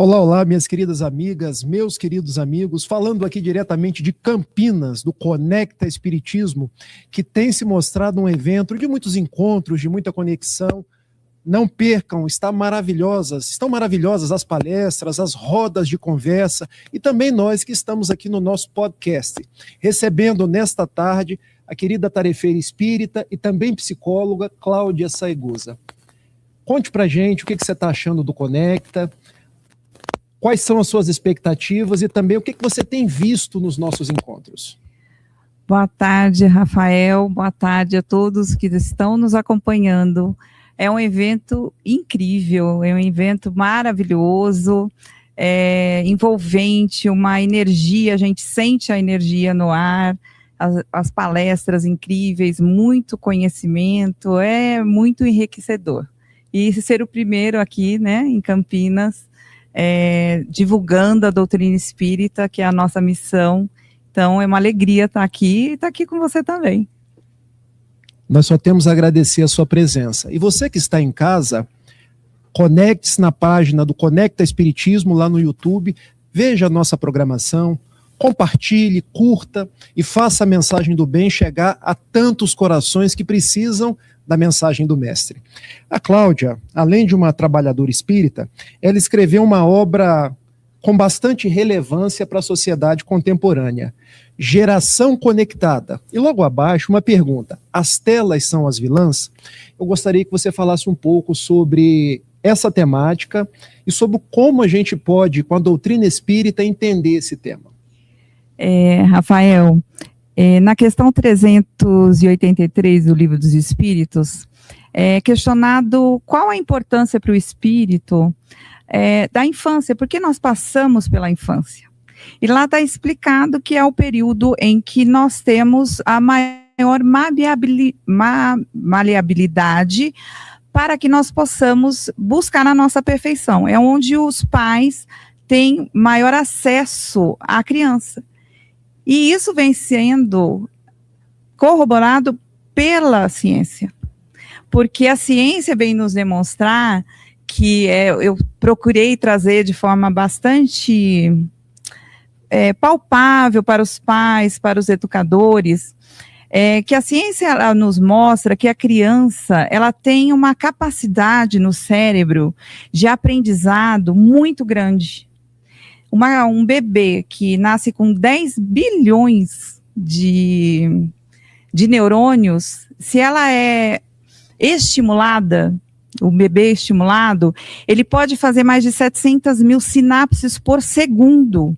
Olá, olá, minhas queridas amigas, meus queridos amigos, falando aqui diretamente de Campinas, do Conecta Espiritismo, que tem se mostrado um evento de muitos encontros, de muita conexão. Não percam, estão maravilhosas as palestras, as rodas de conversa e também nós que estamos aqui no nosso podcast, recebendo nesta tarde a querida tarefeira espírita e também psicóloga Cláudia Saigusa. Conte pra gente o que você está achando do Conecta, quais são as suas expectativas e também o que você tem visto nos nossos encontros. Boa tarde, Rafael. Boa tarde a todos que estão nos acompanhando. É um evento incrível, é um evento maravilhoso, envolvente, uma energia, a gente sente a energia no ar, as palestras incríveis, muito conhecimento, é muito enriquecedor. E ser o primeiro aqui, né, em Campinas, divulgando a doutrina espírita, que é a nossa missão. Então, é uma alegria estar aqui e estar aqui com você também. Nós só temos a agradecer a sua presença. E você que está em casa, conecte-se na página do Conecta Espiritismo lá no YouTube, veja a nossa programação, compartilhe, curta e faça a mensagem do bem chegar a tantos corações que precisam da mensagem do mestre. A Cláudia, além de uma trabalhadora espírita, ela escreveu uma obra com bastante relevância para a sociedade contemporânea, Geração Conectada. E logo abaixo, uma pergunta: as telas são as vilãs? Eu gostaria que você falasse um pouco sobre essa temática e sobre como a gente pode, com a doutrina espírita, entender esse tema. Rafael, na questão 383 do Livro dos Espíritos, é questionado qual a importância para o espírito da infância, porque nós passamos pela infância. E lá está explicado que é o período em que nós temos a maior maleabilidade para que nós possamos buscar a nossa perfeição. É onde os pais têm maior acesso à criança. E isso vem sendo corroborado pela ciência. Porque a ciência vem nos demonstrar que eu procurei trazer de forma bastante palpável para os pais, para os educadores, que a ciência ela nos mostra que a criança ela tem uma capacidade no cérebro de aprendizado muito grande. Um bebê que nasce com 10 bilhões de neurônios, se ela é estimulada, o bebê estimulado, ele pode fazer mais de 700 mil sinapses por segundo.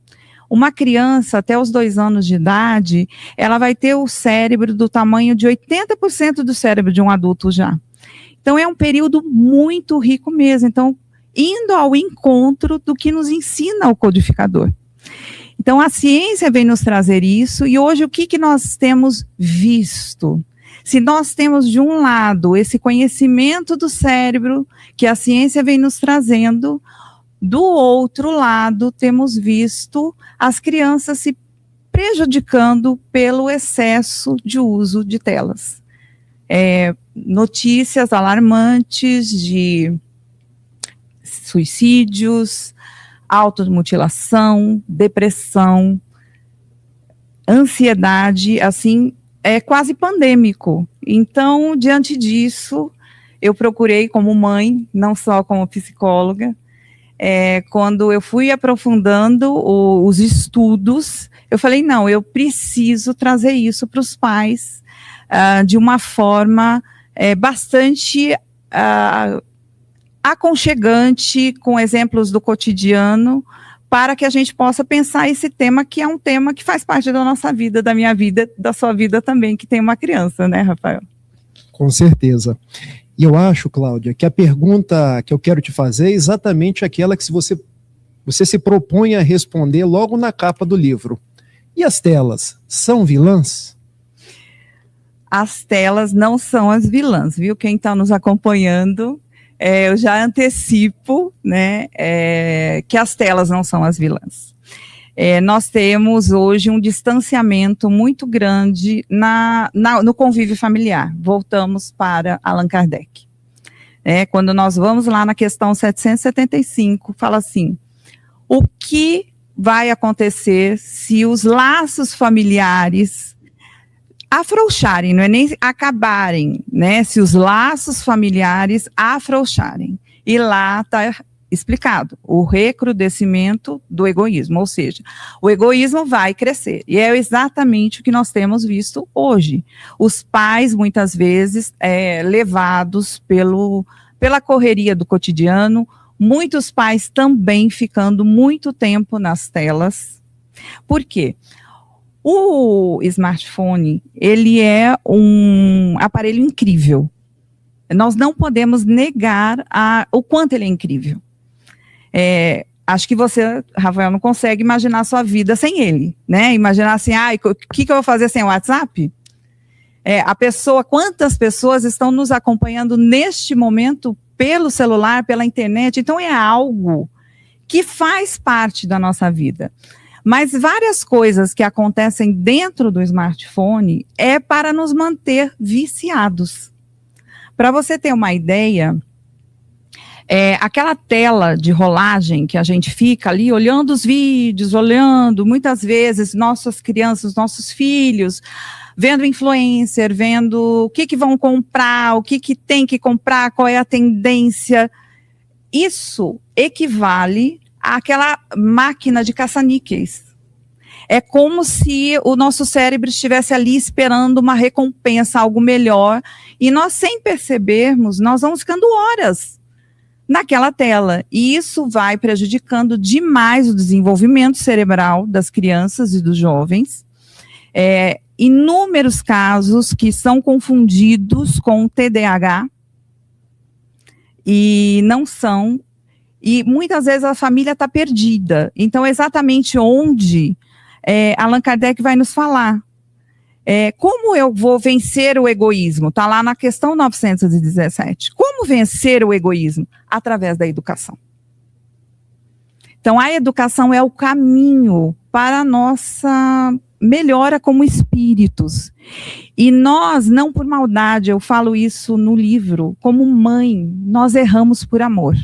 Uma criança, até os 2 anos de idade, ela vai ter o cérebro do tamanho de 80% do cérebro de um adulto já. Então, é um período muito rico mesmo. Então, indo ao encontro do que nos ensina o codificador. Então, a ciência vem nos trazer isso, e hoje o que nós temos visto? Se nós temos, de um lado, esse conhecimento do cérebro, que a ciência vem nos trazendo, do outro lado, temos visto as crianças se prejudicando pelo excesso de uso de telas. Notícias alarmantes de suicídios, automutilação, depressão, ansiedade, assim, é quase pandêmico. Então, diante disso, eu procurei como mãe, não só como psicóloga, quando eu fui aprofundando os estudos, eu falei, não, eu preciso trazer isso para os pais de uma forma bastante aconchegante, com exemplos do cotidiano, para que a gente possa pensar esse tema, que é um tema que faz parte da nossa vida, da minha vida, da sua vida também, que tem uma criança, né, Rafael? Com certeza. E eu acho, Cláudia, que a pergunta que eu quero te fazer é exatamente aquela que você se propõe a responder logo na capa do livro. E as telas são vilãs? As telas não são as vilãs, viu? Quem está nos acompanhando, eu já antecipo, né, que as telas não são as vilãs. Nós temos hoje um distanciamento muito grande no convívio familiar. Voltamos para Allan Kardec. Quando nós vamos lá na questão 775, fala assim: o que vai acontecer se os laços familiares afrouxarem, não é nem acabarem, né? Se os laços familiares afrouxarem. E lá está explicado o recrudescimento do egoísmo, ou seja, o egoísmo vai crescer. E é exatamente o que nós temos visto hoje. Os pais, muitas vezes, levados pela correria do cotidiano, muitos pais também ficando muito tempo nas telas. Por quê? O smartphone, ele é um aparelho incrível. Nós não podemos negar o quanto ele é incrível. Acho que você, Rafael, não consegue imaginar a sua vida sem ele, né? Imaginar assim, o que eu vou fazer sem o WhatsApp? Quantas pessoas estão nos acompanhando neste momento pelo celular, pela internet? Então é algo que faz parte da nossa vida. Mas várias coisas que acontecem dentro do smartphone é para nos manter viciados. Para você ter uma ideia, aquela tela de rolagem que a gente fica ali olhando os vídeos, olhando muitas vezes nossas crianças, nossos filhos, vendo influencer, vendo o que vão comprar, o que tem que comprar, qual é a tendência. Isso equivale àquela máquina de caça-níqueis. É como se o nosso cérebro estivesse ali esperando uma recompensa, algo melhor, e nós, sem percebermos, nós vamos ficando horas naquela tela. E isso vai prejudicando demais o desenvolvimento cerebral das crianças e dos jovens. Inúmeros casos que são confundidos com TDAH e não são. E muitas vezes a família está perdida. Então, exatamente onde Allan Kardec vai nos falar. Como eu vou vencer o egoísmo? Está lá na questão 917. Como vencer o egoísmo? Através da educação. Então, a educação é o caminho para a nossa melhora como espíritos. E nós, não por maldade, eu falo isso no livro, como mãe, nós erramos por amor.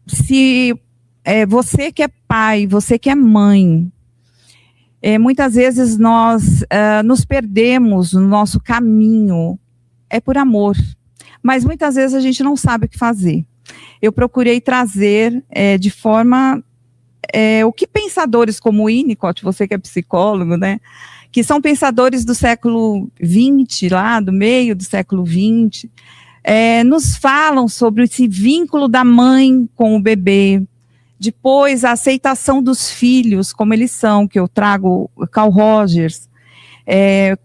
Se você que é pai, você que é mãe, muitas vezes nós nos perdemos no nosso caminho, por amor, mas muitas vezes a gente não sabe o que fazer. Eu procurei trazer de forma, o que pensadores como Winnicott, você que é psicólogo, né, que são pensadores do século XX, lá do meio do século XX, nos falam sobre esse vínculo da mãe com o bebê. Depois, a aceitação dos filhos, como eles são, que eu trago Carl Rogers.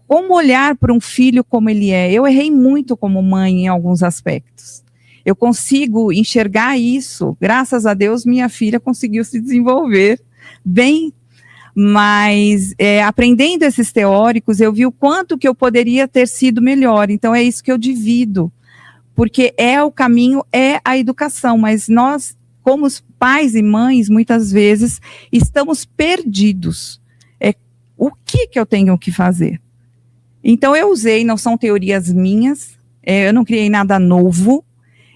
Como olhar para um filho como ele é. Eu errei muito como mãe em alguns aspectos. Eu consigo enxergar isso. Graças a Deus, minha filha conseguiu se desenvolver bem. Mas, aprendendo esses teóricos, eu vi o quanto que eu poderia ter sido melhor. Então, é isso que eu divido. Porque o caminho, a educação. Mas nós, como os pais e mães, muitas vezes, estamos perdidos. O que eu tenho que fazer? Então, eu usei, não são teorias minhas, eu não criei nada novo,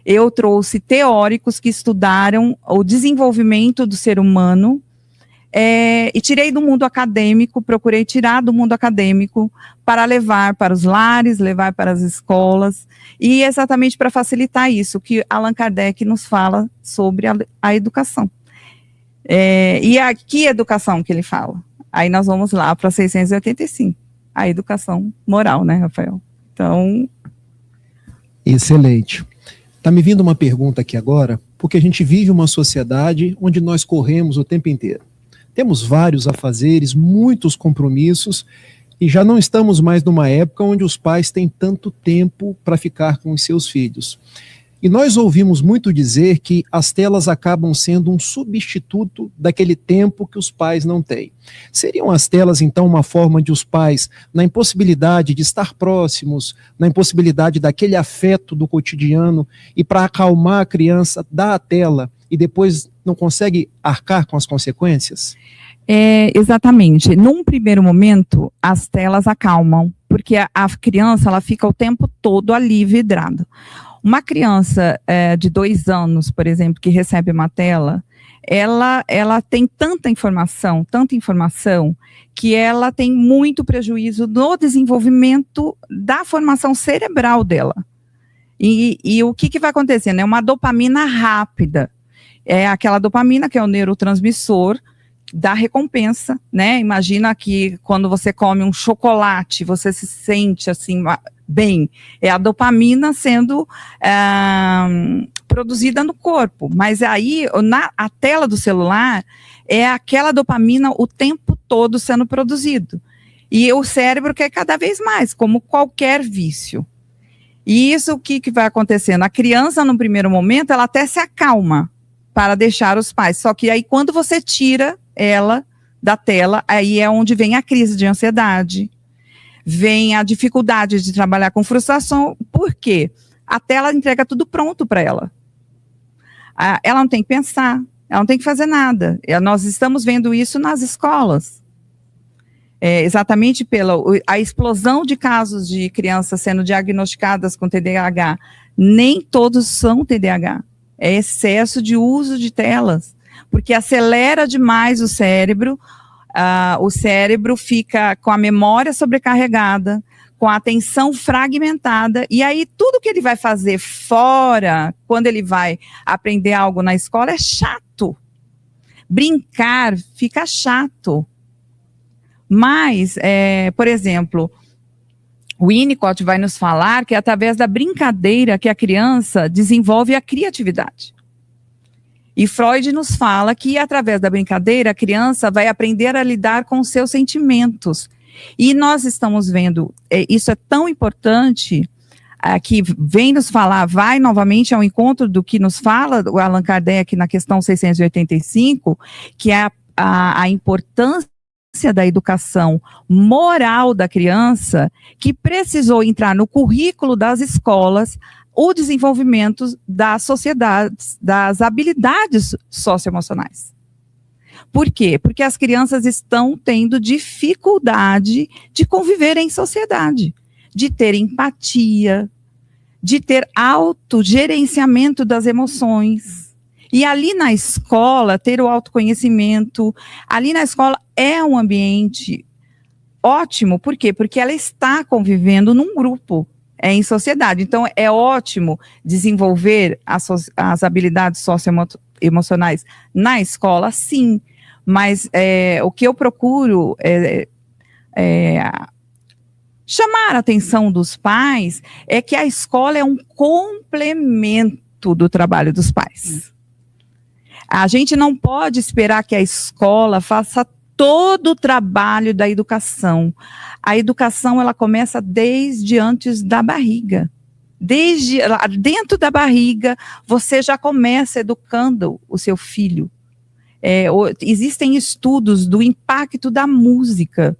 eu trouxe teóricos que estudaram o desenvolvimento do ser humano, e tirei do mundo acadêmico, procurei tirar do mundo acadêmico para levar para os lares, levar para as escolas, e exatamente para facilitar isso, que Allan Kardec nos fala sobre a educação. E que educação que ele fala? Aí nós vamos lá para 685, a educação moral, né, Rafael? Então... Excelente. Está me vindo uma pergunta aqui agora, porque a gente vive uma sociedade onde nós corremos o tempo inteiro. Temos vários afazeres, muitos compromissos, e já não estamos mais numa época onde os pais têm tanto tempo para ficar com os seus filhos. E nós ouvimos muito dizer que as telas acabam sendo um substituto daquele tempo que os pais não têm. Seriam as telas, então, uma forma de os pais, na impossibilidade de estar próximos, na impossibilidade daquele afeto do cotidiano, e para acalmar a criança, dá a tela e depois não consegue arcar com as consequências? Exatamente. Num primeiro momento, as telas acalmam, porque a criança ela fica o tempo todo ali vidrada. Uma criança de 2 anos, por exemplo, que recebe uma tela, ela tem tanta informação, que ela tem muito prejuízo no desenvolvimento da formação cerebral dela. E o que vai acontecendo? É uma dopamina rápida. É aquela dopamina que é o neurotransmissor da recompensa, né? Imagina que quando você come um chocolate, você se sente assim, bem. É a dopamina sendo produzida no corpo. Mas aí, a tela do celular é aquela dopamina o tempo todo sendo produzido. E o cérebro quer cada vez mais, como qualquer vício. E isso, o que vai acontecendo? A criança, no primeiro momento, ela até se acalma para deixar os pais. Só que aí, quando você tira ela da tela, aí é onde vem a crise de ansiedade, vem a dificuldade de trabalhar com frustração. Por quê? A tela entrega tudo pronto para ela. Ela não tem que pensar, ela não tem que fazer nada. Nós estamos vendo isso nas escolas. Exatamente pela a explosão de casos de crianças sendo diagnosticadas com TDAH. Nem todos são TDAH. É excesso de uso de telas, porque acelera demais o cérebro fica com a memória sobrecarregada, com a atenção fragmentada, e aí tudo que ele vai fazer fora, quando ele vai aprender algo na escola, é chato. Brincar fica chato. Mas, por exemplo, o Winnicott vai nos falar que é através da brincadeira que a criança desenvolve a criatividade. E Freud nos fala que através da brincadeira a criança vai aprender a lidar com os seus sentimentos. E nós estamos vendo, isso é tão importante, que vem nos falar, vai novamente ao encontro do que nos fala o Allan Kardec na questão 685, que é a importância da educação moral da criança, que precisou entrar no currículo das escolas o desenvolvimento das sociedades, das habilidades socioemocionais. Por quê? Porque as crianças estão tendo dificuldade de conviver em sociedade, de ter empatia, de ter autogerenciamento das emoções. E ali na escola, ter o autoconhecimento, ali na escola é um ambiente ótimo. Por quê? Porque ela está convivendo num grupo, em sociedade. Então, é ótimo desenvolver as habilidades socioemocionais na escola, sim. Mas o que eu procuro chamar a atenção dos pais é que a escola é um complemento do trabalho dos pais. A gente não pode esperar que a escola faça todo o trabalho da educação. A educação, ela começa desde antes da barriga. Desde dentro da barriga, você já começa educando o seu filho. Existem estudos do impacto da música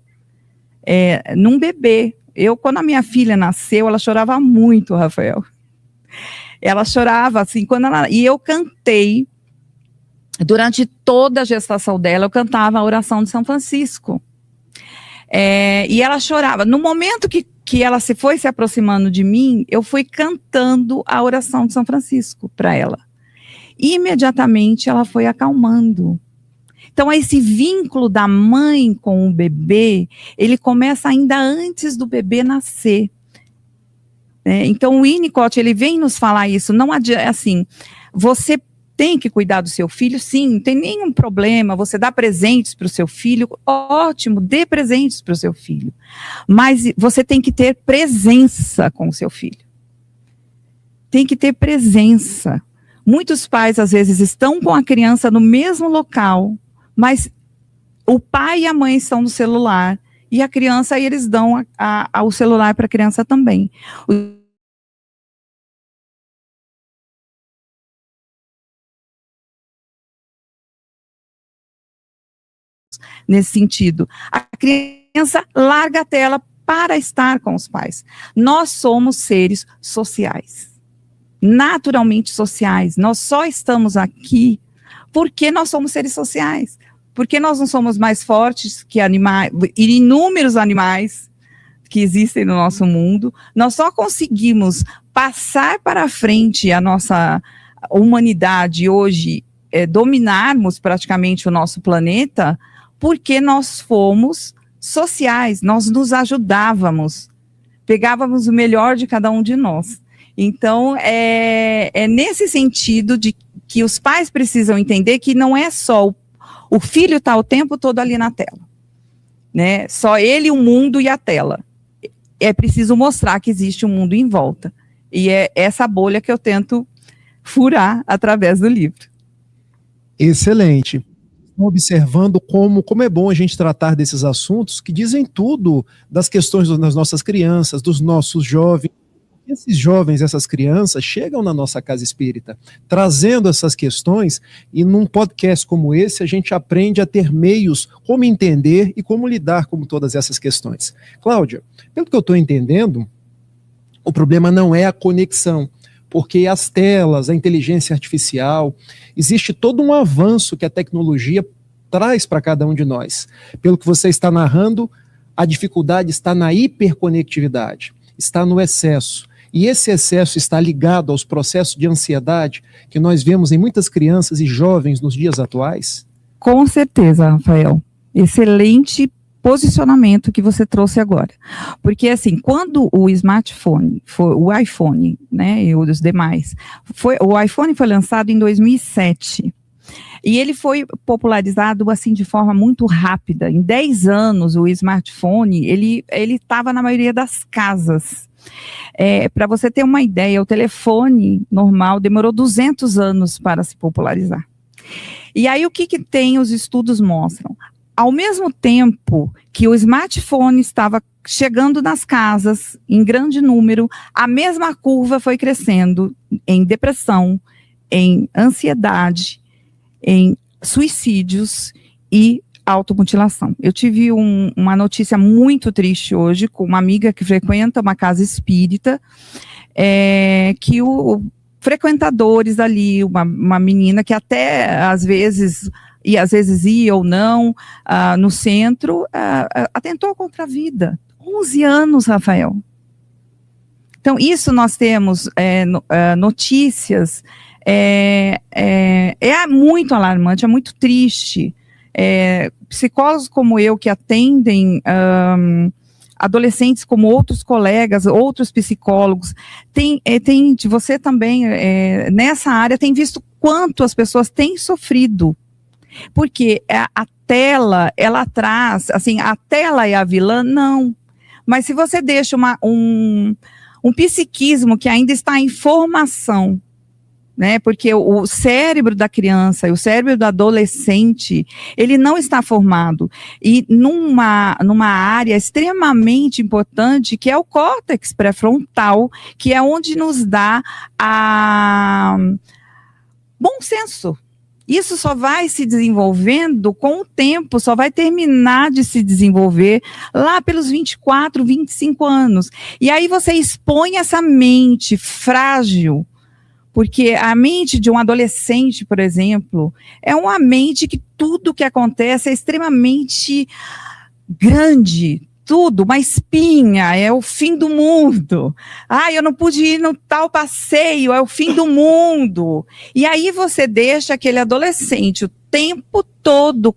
num bebê. Quando a minha filha nasceu, ela chorava muito, Rafael. Ela chorava assim, e eu cantei. Durante toda a gestação dela, eu cantava a oração de São Francisco. E ela chorava. No momento que ela foi se aproximando de mim, eu fui cantando a oração de São Francisco para ela. Imediatamente ela foi acalmando. Então, esse vínculo da mãe com o bebê, ele começa ainda antes do bebê nascer. Então, o Winnicott, ele vem nos falar isso. Não adianta, assim, você tem que cuidar do seu filho, sim, não tem nenhum problema, você dá presentes para o seu filho, ótimo, dê presentes para o seu filho, mas você tem que ter presença com o seu filho, tem que ter presença. Muitos pais, às vezes, estão com a criança no mesmo local, mas o pai e a mãe estão no celular, e a criança, aí eles dão o celular para a criança também. Nesse sentido, a criança larga a tela para estar com os pais. Nós somos seres sociais, naturalmente sociais. Nós só estamos aqui porque nós somos seres sociais, porque nós não somos mais fortes que animais, inúmeros animais que existem no nosso mundo. Nós só conseguimos passar para frente a nossa humanidade hoje dominarmos praticamente o nosso planeta, porque nós fomos sociais, nós nos ajudávamos, pegávamos o melhor de cada um de nós. Então, é nesse sentido de que os pais precisam entender que não é só o filho está o tempo todo ali na tela, né? Só ele, o mundo e a tela. É preciso mostrar que existe um mundo em volta. E é essa bolha que eu tento furar através do livro. Excelente. Observando como é bom a gente tratar desses assuntos que dizem tudo das questões das nossas crianças, dos nossos jovens. Esses jovens, essas crianças, chegam na nossa casa espírita, trazendo essas questões, e num podcast como esse, a gente aprende a ter meios como entender e como lidar com todas essas questões. Cláudia, pelo que eu estou entendendo, o problema não é a conexão, porque as telas, a inteligência artificial, existe todo um avanço que a tecnologia traz para cada um de nós. Pelo que você está narrando, a dificuldade está na hiperconectividade, está no excesso. E esse excesso está ligado aos processos de ansiedade que nós vemos em muitas crianças e jovens nos dias atuais? Com certeza, Rafael. Excelente posicionamento que você trouxe agora. Porque, assim, quando o smartphone, o iPhone, né, e os demais, o iPhone foi lançado em 2007. E ele foi popularizado, assim, de forma muito rápida. Em 10 anos, o smartphone, ele estava na maioria das casas. Para você ter uma ideia, o telefone normal demorou 200 anos para se popularizar. E aí o que tem os estudos mostram? Ao mesmo tempo que o smartphone estava chegando nas casas em grande número, a mesma curva foi crescendo em depressão, em ansiedade, em suicídios e automutilação. Eu tive uma notícia muito triste hoje com uma amiga que frequenta uma casa espírita, que frequentadores ali, uma menina que até às vezes ia ou não, no centro, atentou contra a vida. 11 anos, Rafael. Então, isso nós temos notícias, é muito alarmante, é muito triste. Psicólogos como eu, que atendem adolescentes como outros colegas, outros psicólogos, você também, nessa área, tem visto quanto as pessoas têm sofrido. Porque a tela, ela traz, assim, a tela é a vilã? Não. Mas se você deixa um psiquismo que ainda está em formação, né, porque o cérebro da criança e o cérebro do adolescente, ele não está formado. E numa área extremamente importante, que é o córtex pré-frontal, que é onde nos dá bom senso. Isso só vai se desenvolvendo com o tempo, só vai terminar de se desenvolver lá pelos 24, 25 anos. E aí você expõe essa mente frágil, porque a mente de um adolescente, por exemplo, é uma mente que tudo que acontece é extremamente grande, tudo, uma espinha, é o fim do mundo. Eu não pude ir no tal passeio, é o fim do mundo. E aí você deixa aquele adolescente o tempo todo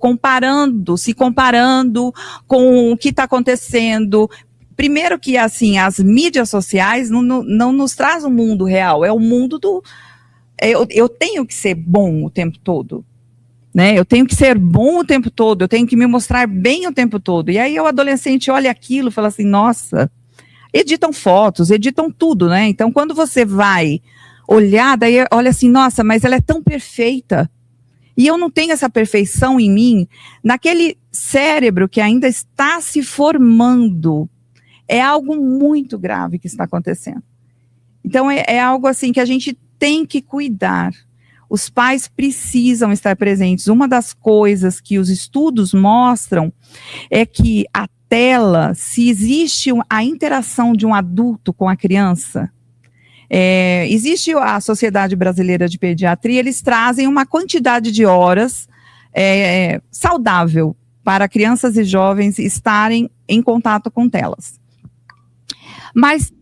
se comparando com o que está acontecendo. Primeiro que, assim, as mídias sociais não nos traz o mundo real, é o mundo eu tenho que ser bom o tempo todo, né? Eu tenho que ser bom o tempo todo, eu tenho que me mostrar bem o tempo todo. E aí o adolescente olha aquilo e fala assim, nossa, editam fotos, editam tudo, né? Então, quando você vai olhar, daí olha assim, nossa, mas ela é tão perfeita. E eu não tenho essa perfeição em mim, naquele cérebro que ainda está se formando. É algo muito grave que está acontecendo. Então, é algo assim que a gente tem que cuidar. Os pais precisam estar presentes. Uma das coisas que os estudos mostram é que a tela, se existe a interação de um adulto com a criança, existe a Sociedade Brasileira de Pediatria, eles trazem uma quantidade de horas saudável para crianças e jovens estarem em contato com telas. Mas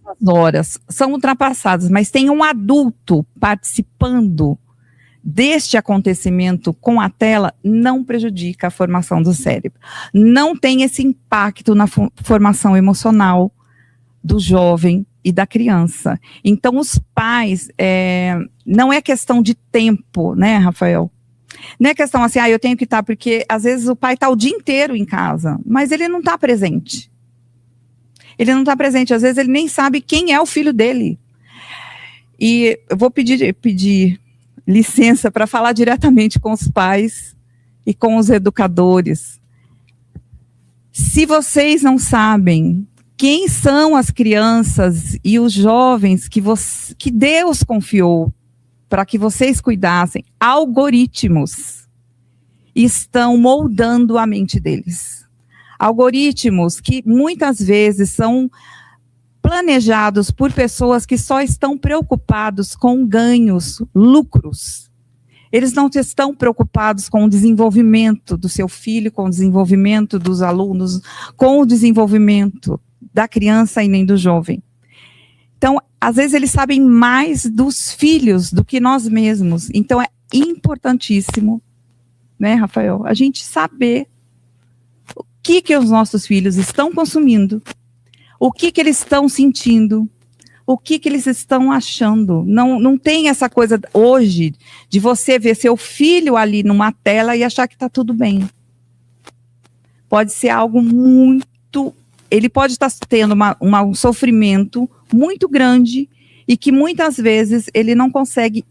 essas horas são ultrapassadas, mas tem um adulto participando deste acontecimento com a tela não prejudica a formação do cérebro. Não tem esse impacto na formação emocional do jovem e da criança. Então, os pais, não é questão de tempo, né, Rafael? Não é questão assim, eu tenho que estar, porque às vezes o pai está o dia inteiro em casa, mas ele não está presente. Ele não está presente, às vezes ele nem sabe quem é o filho dele. E eu vou pedir licença para falar diretamente com os pais e com os educadores. Se vocês não sabem quem são as crianças e os jovens que Deus confiou para que vocês cuidassem, algoritmos estão moldando a mente deles. Algoritmos que muitas vezes são planejados por pessoas que só estão preocupados com ganhos, lucros. Eles não estão preocupados com o desenvolvimento do seu filho, com o desenvolvimento dos alunos, com o desenvolvimento da criança e nem do jovem. Então, às vezes eles sabem mais dos filhos do que nós mesmos. Então, é importantíssimo, né, Rafael, a gente saber o que os nossos filhos estão consumindo, o que eles estão sentindo, o que eles estão achando. Não tem essa coisa hoje de você ver seu filho ali numa tela e achar que está tudo bem. Pode ser algo muito... Ele pode estar tendo um sofrimento muito grande e que muitas vezes ele não consegue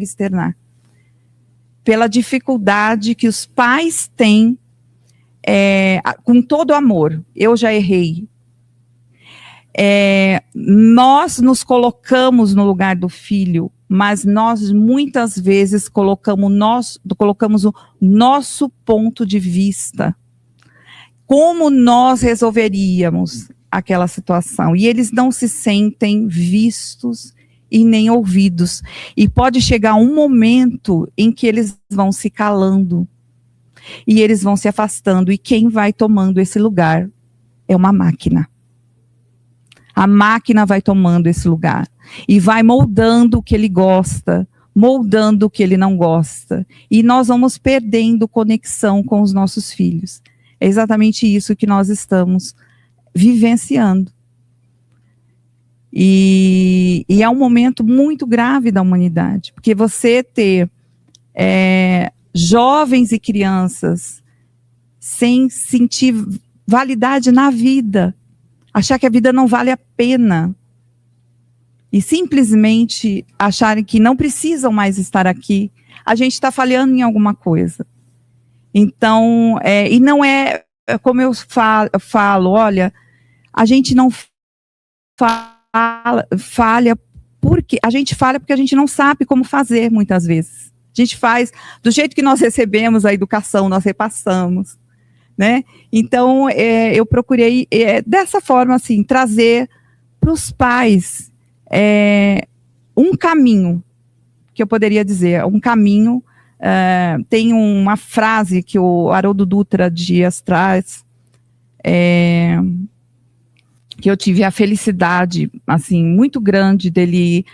externar. Pela dificuldade que os pais têm com todo o amor. Eu já errei. Nós nos colocamos no lugar do filho, mas nós muitas vezes colocamos o nosso ponto de vista. Como nós resolveríamos aquela situação? E eles não se sentem vistos e nem ouvidos. E pode chegar um momento em que eles vão se calando. E eles vão se afastando. E quem vai tomando esse lugar é uma máquina. A máquina vai tomando esse lugar. E vai moldando o que ele gosta, moldando o que ele não gosta. E nós vamos perdendo conexão com os nossos filhos. É exatamente isso que nós estamos vivenciando. E é um momento muito grave da humanidade, porque você ter jovens e crianças sem sentir validade na vida, achar que a vida não vale a pena, e simplesmente acharem que não precisam mais estar aqui, a gente está falhando em alguma coisa. Então, e não é como eu falo, olha, a gente não falha porque a gente falha porque a gente não sabe como fazer muitas vezes. A gente faz do jeito que nós recebemos a educação, nós repassamos, né? Então, eu procurei dessa forma assim trazer para os pais um caminho, que eu poderia dizer, um caminho. Tem uma frase que o Haroldo Dutra Dias traz, que eu tive a felicidade assim, muito grande dele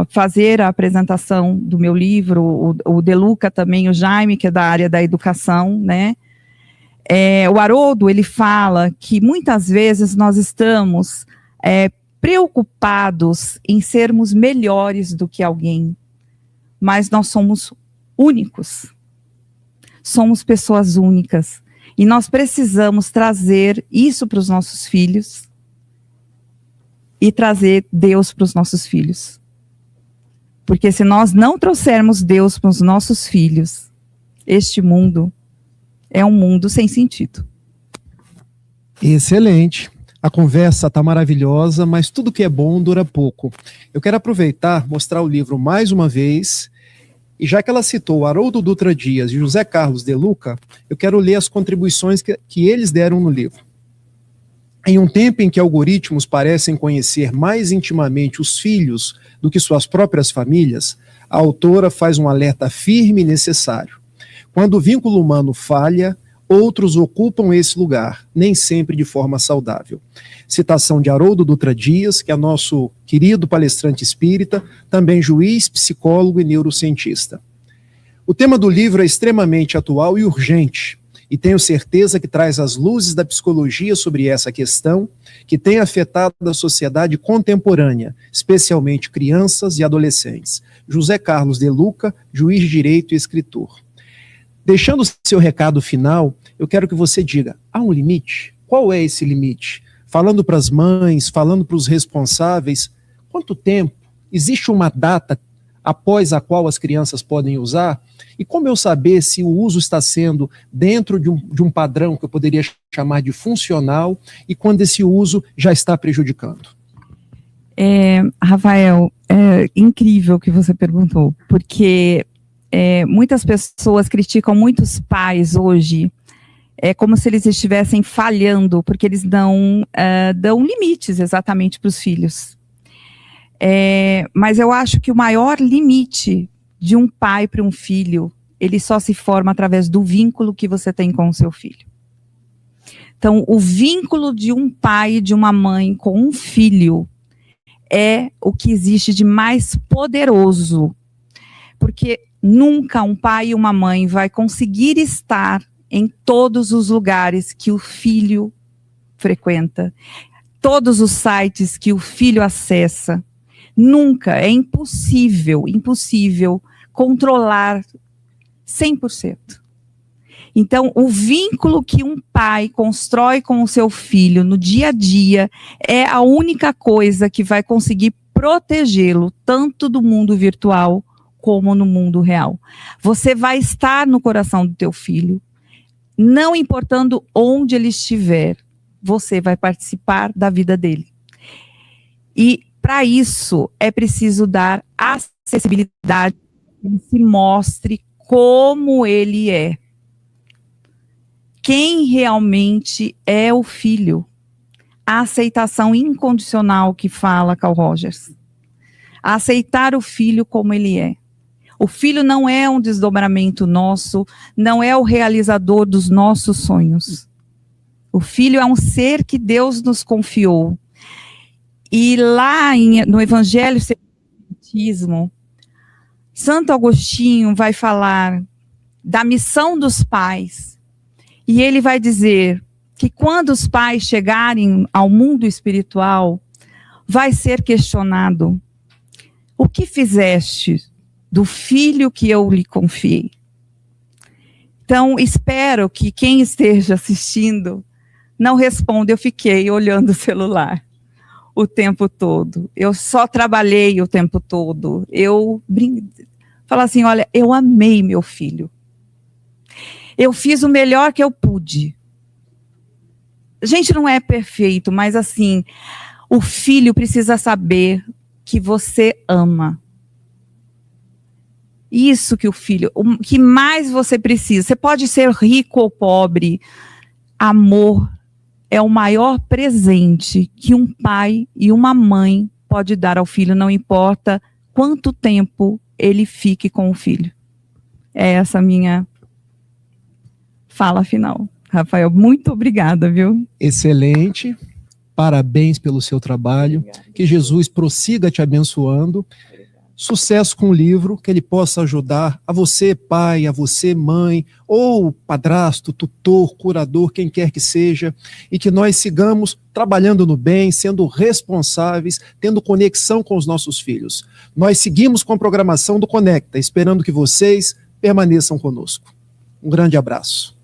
fazer a apresentação do meu livro, o De Luca também, o Jaime, que é da área da educação, né? O Haroldo, ele fala que muitas vezes nós estamos preocupados em sermos melhores do que alguém, mas nós somos únicos. Somos pessoas únicas. E nós precisamos trazer isso para os nossos filhos e trazer Deus para os nossos filhos. Porque se nós não trouxermos Deus para os nossos filhos, este mundo é um mundo sem sentido. Excelente. A conversa está maravilhosa, mas tudo que é bom dura pouco. Eu quero aproveitar, mostrar o livro mais uma vez. E já que ela citou Haroldo Dutra Dias e José Carlos De Luca, eu quero ler as contribuições que eles deram no livro. Em um tempo em que algoritmos parecem conhecer mais intimamente os filhos do que suas próprias famílias, a autora faz um alerta firme e necessário. Quando o vínculo humano falha, outros ocupam esse lugar, nem sempre de forma saudável. Citação de Haroldo Dutra Dias, que é nosso querido palestrante espírita, também juiz, psicólogo e neurocientista. O tema do livro é extremamente atual e urgente, e tenho certeza que traz as luzes da psicologia sobre essa questão, que tem afetado a sociedade contemporânea, especialmente crianças e adolescentes. José Carlos de Luca, juiz de direito e escritor. Deixando o seu recado final, eu quero que você diga, há um limite? Qual é esse limite? Falando para as mães, falando para os responsáveis, quanto tempo? Existe uma data após a qual as crianças podem usar? E como eu saber se o uso está sendo dentro de um padrão que eu poderia chamar de funcional e quando esse uso já está prejudicando? Rafael, é incrível o que você perguntou, porque muitas pessoas criticam muitos pais hoje, como se eles estivessem falhando, porque eles dão limites exatamente para os filhos. Mas eu acho que o maior limite de um pai para um filho, ele só se forma através do vínculo que você tem com o seu filho. Então, o vínculo de um pai e de uma mãe com um filho é o que existe de mais poderoso, porque nunca um pai e uma mãe vai conseguir estar em todos os lugares que o filho frequenta, todos os sites que o filho acessa. Nunca, é impossível controlar 100%. Então, o vínculo que um pai constrói com o seu filho no dia a dia é a única coisa que vai conseguir protegê-lo, tanto do mundo virtual como no mundo real. Você vai estar no coração do teu filho, não importando onde ele estiver, você vai participar da vida dele. E para isso, é preciso dar acessibilidade, que ele se mostre como ele é. Quem realmente é o filho. A aceitação incondicional que fala Carl Rogers. A aceitar o filho como ele é. O filho não é um desdobramento nosso, não é o realizador dos nossos sonhos. O filho é um ser que Deus nos confiou. E lá no Evangelho segundo o Espiritismo, Santo Agostinho vai falar da missão dos pais. E ele vai dizer que quando os pais chegarem ao mundo espiritual, vai ser questionado: o que fizeste do filho que eu lhe confiei? Então, espero que quem esteja assistindo não responda, eu fiquei olhando o celular o tempo todo, eu só trabalhei o tempo todo, falo assim, olha, eu amei meu filho, eu fiz o melhor que eu pude. A gente não é perfeito, mas assim, o filho precisa saber que você ama. Isso que o filho, o que mais você precisa, você pode ser rico ou pobre, amor é o maior presente que um pai e uma mãe pode dar ao filho, não importa quanto tempo ele fique com o filho. É essa a minha fala final. Rafael, muito obrigada, viu? Excelente, parabéns pelo seu trabalho, que Jesus prossiga te abençoando. Sucesso com o livro, que ele possa ajudar a você, pai, a você, mãe, ou padrasto, tutor, curador, quem quer que seja, e que nós sigamos trabalhando no bem, sendo responsáveis, tendo conexão com os nossos filhos. Nós seguimos com a programação do Conecta, esperando que vocês permaneçam conosco. Um grande abraço.